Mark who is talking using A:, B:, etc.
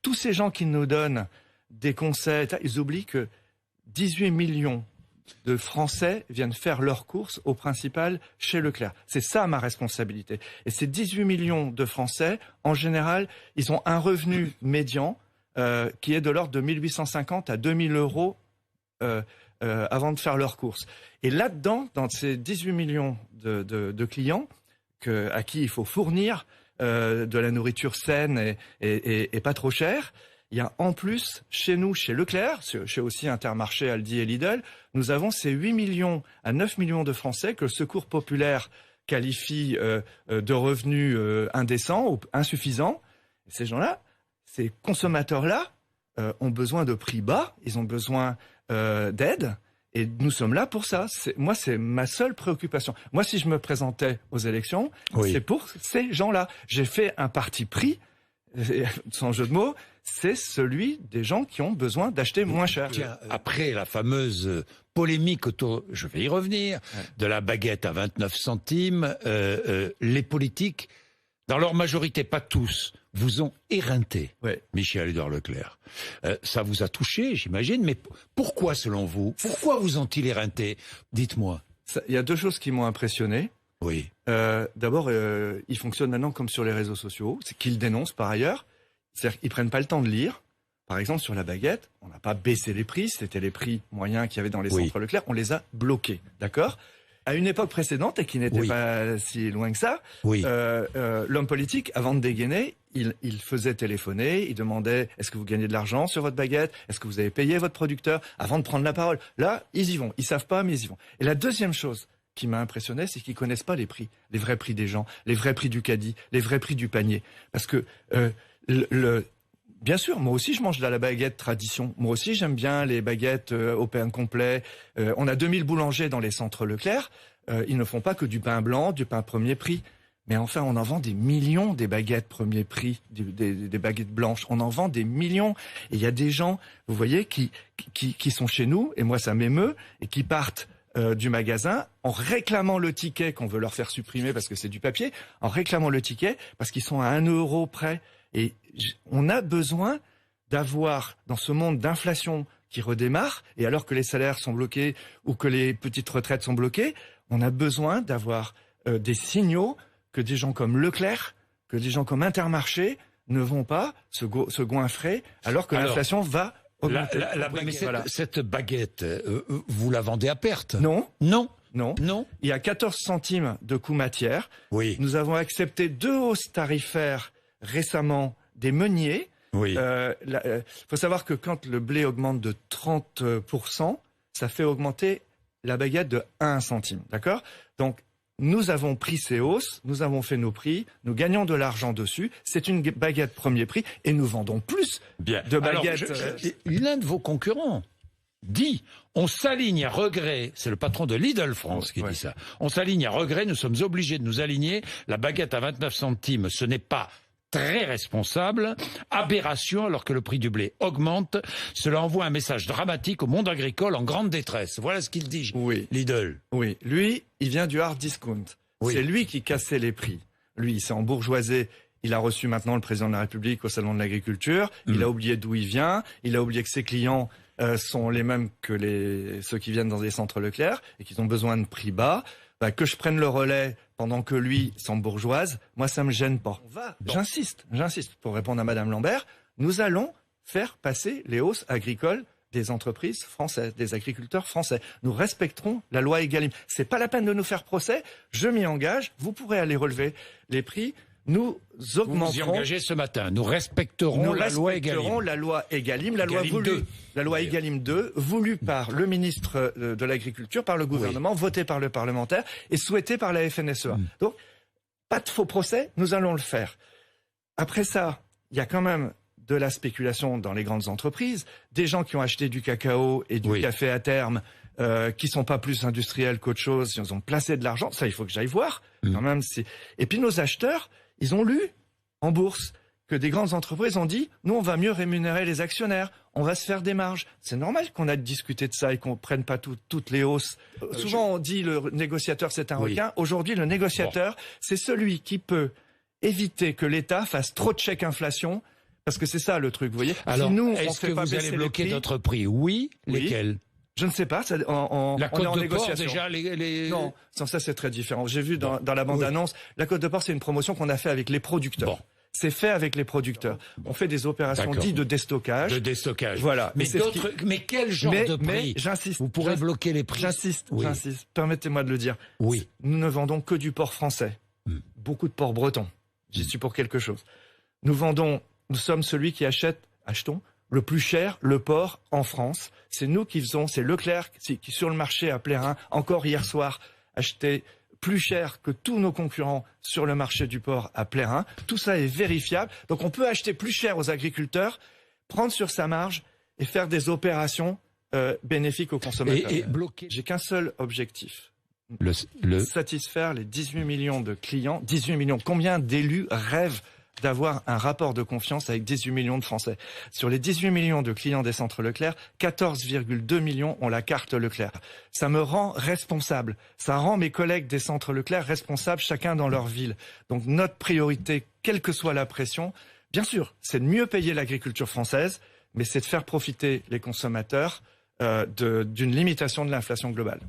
A: tous ces gens qui nous donnent des conseils, ils oublient que 18 millions de Français viennent faire leurs courses au principal chez Leclerc. C'est ça ma responsabilité. Et ces 18 millions de Français, en général, ils ont un revenu médian qui est de l'ordre de 1850 à 2000 euros avant de faire leurs courses. Et là-dedans, dans ces 18 millions de clients à qui il faut fournir de la nourriture saine et pas trop chère, il y a en plus, chez nous, chez Leclerc, chez aussi Intermarché, Aldi et Lidl, nous avons ces 8 millions à 9 millions de Français que le Secours populaire qualifie de revenus indécents ou insuffisants. Et ces gens-là, ces consommateurs-là, ont besoin de prix bas, ils ont besoin d'aide. Et nous sommes là pour ça. Moi, c'est ma seule préoccupation. Moi, si je me présentais aux élections, c'est pour ces gens-là. J'ai fait un parti pris, sans jeu de mots, c'est celui des gens qui ont besoin d'acheter moins cher.
B: Tiens, après la fameuse polémique autour, je vais y revenir, de la baguette à 29 centimes, les politiques, dans leur majorité, pas tous, vous ont éreinté, Michel-Édouard Leclerc. Ça vous a touché, j'imagine, mais pourquoi, selon vous? Pourquoi vous ont-ils éreinté? Dites-moi.
A: Il y a deux choses qui m'ont impressionné.
B: Oui.
A: D'abord, ils fonctionnent maintenant comme sur les réseaux sociaux, c'est qu'ils dénoncent par ailleurs. C'est-à-dire qu'ils prennent pas le temps de lire. Par exemple, sur la baguette, on n'a pas baissé les prix, c'était les prix moyens qu'il y avait dans les centres Leclerc, on les a bloqués, d'accord? À une époque précédente, et qui n'était pas si loin que ça, l'homme politique, avant de dégainer, il faisait téléphoner, il demandait « Est-ce que vous gagnez de l'argent sur votre baguette? Est-ce que vous avez payé votre producteur ?» avant de prendre la parole. Là, ils y vont. Ils savent pas, mais ils y vont. Et la deuxième chose qui m'a impressionné, c'est qu'ils connaissent pas les prix vrais prix des gens, les vrais prix du caddie, les vrais prix du panier. Parce que bien sûr, moi aussi je mange de la baguette tradition. Moi aussi j'aime bien les baguettes au pain complet. On a 2000 boulangers dans les centres Leclerc. Ils ne font pas que du pain blanc, du pain premier prix. Mais enfin, on en vend des millions des baguettes premier prix, des baguettes blanches. On en vend des millions. Et il y a des gens, vous voyez, qui sont chez nous, et moi ça m'émeut, et qui partent du magasin en réclamant le ticket qu'on veut leur faire supprimer parce que c'est du papier, en réclamant le ticket parce qu'ils sont à 1 euro près. Et on a besoin d'avoir, dans ce monde d'inflation qui redémarre, et alors que les salaires sont bloqués ou que les petites retraites sont bloquées, on a besoin d'avoir des signaux que des gens comme Leclerc, que des gens comme Intermarché ne vont pas se goinfrer alors que l'inflation va augmenter.
B: Cette baguette, vous la vendez à perte?
A: Non.
B: Non.
A: Non.
B: Non.
A: Il y a 14 centimes de coût matière.
B: Oui.
A: Nous avons accepté 2 hausses tarifaires récemment des meuniers.
B: Oui.
A: Faut savoir que quand le blé augmente de 30%, ça fait augmenter la baguette de 1 centime. D'accord? Donc, nous avons pris ces hausses, nous avons fait nos prix, nous gagnons de l'argent dessus. C'est une baguette premier prix et nous vendons plus de baguettes.
B: L'un de vos concurrents dit, on s'aligne à regret, c'est le patron de Lidl France qui dit ça, on s'aligne à regret, nous sommes obligés de nous aligner, la baguette à 29 centimes, ce n'est pas très responsable, aberration alors que le prix du blé augmente, cela envoie un message dramatique au monde agricole en grande détresse. Voilà ce qu'il dit, Lidl.
A: Oui, lui, il vient du hard discount. C'est lui qui cassait les prix. Lui, il s'est embourgeoisé. Il a reçu maintenant le président de la République au Salon de l'Agriculture. Il a oublié d'où il vient. Il a oublié que ses clients sont les mêmes que ceux qui viennent dans des centres Leclerc et qu'ils ont besoin de prix bas. Que je prenne le relais pendant que lui s'embourgeoise, moi ça me gêne pas. J'insiste, pour répondre à Madame Lambert, nous allons faire passer les hausses agricoles des entreprises françaises, des agriculteurs français. Nous respecterons la loi Egalim. C'est pas la peine de nous faire procès, je m'y engage, vous pourrez aller relever les prix. Nous augmenterons.
B: Vous vous y engagez ce matin. Nous respecterons la loi Egalim.
A: La loi Egalim, la loi Egalim 2, voulue par le ministre de l'Agriculture, par le gouvernement, votée par le parlementaire et souhaitée par la FNSEA. Donc, pas de faux procès, nous allons le faire. Après ça, il y a quand même de la spéculation dans les grandes entreprises, des gens qui ont acheté du cacao et du café à terme, qui sont pas plus industriels qu'autre chose, ils ont placé de l'argent, ça il faut que j'aille voir. Quand même, et puis nos acheteurs, ils ont lu en bourse que des grandes entreprises ont dit « Nous, on va mieux rémunérer les actionnaires, on va se faire des marges. » C'est normal qu'on a discuté de ça et qu'on prenne pas toutes les hausses. Souvent, on dit le négociateur, c'est un requin. Aujourd'hui, le négociateur, c'est celui qui peut éviter que l'État fasse trop de chèques inflation Parce que c'est ça le truc, vous voyez.
B: Alors,
A: si nous,
B: est-ce que vous allez bloquer d'autres prix? Oui. Lesquels?
A: Je ne sais pas. Ça,
B: la
A: on est
B: Côte
A: en
B: de
A: négociation.
B: Porc, déjà,
A: Non, ça c'est très différent. J'ai vu dans la bande-annonce, la Côte de Porc, c'est une promotion qu'on a fait avec les producteurs. Bon. C'est fait avec les producteurs. On fait des opérations dites de déstockage.
B: De déstockage.
A: Voilà.
B: Mais mais quel genre de prix?
A: Mais j'insiste.
B: Vous pourrez bloquer les prix.
A: J'insiste.
B: Oui.
A: J'insiste. Permettez-moi de le dire.
B: Oui.
A: Nous ne vendons que du porc français. Beaucoup de porc breton. J'y suis pour quelque chose. Nous sommes celui qui achetons le plus cher, le porc en France. C'est nous qui faisons, c'est Leclerc qui sur le marché à Plérin, encore hier soir, achetait plus cher que tous nos concurrents sur le marché du porc à Plérin. Tout ça est vérifiable. Donc on peut acheter plus cher aux agriculteurs, prendre sur sa marge et faire des opérations bénéfiques aux consommateurs.
B: Et bloquer.
A: J'ai qu'un seul objectif. Satisfaire les 18 millions de clients. 18 millions. Combien d'élus rêvent d'avoir un rapport de confiance avec 18 millions de Français? Sur les 18 millions de clients des centres Leclerc, 14,2 millions ont la carte Leclerc. Ça me rend responsable. Ça rend mes collègues des centres Leclerc responsables, chacun dans leur ville. Donc notre priorité, quelle que soit la pression, bien sûr, c'est de mieux payer l'agriculture française, mais c'est de faire profiter les consommateurs d'une limitation de l'inflation globale.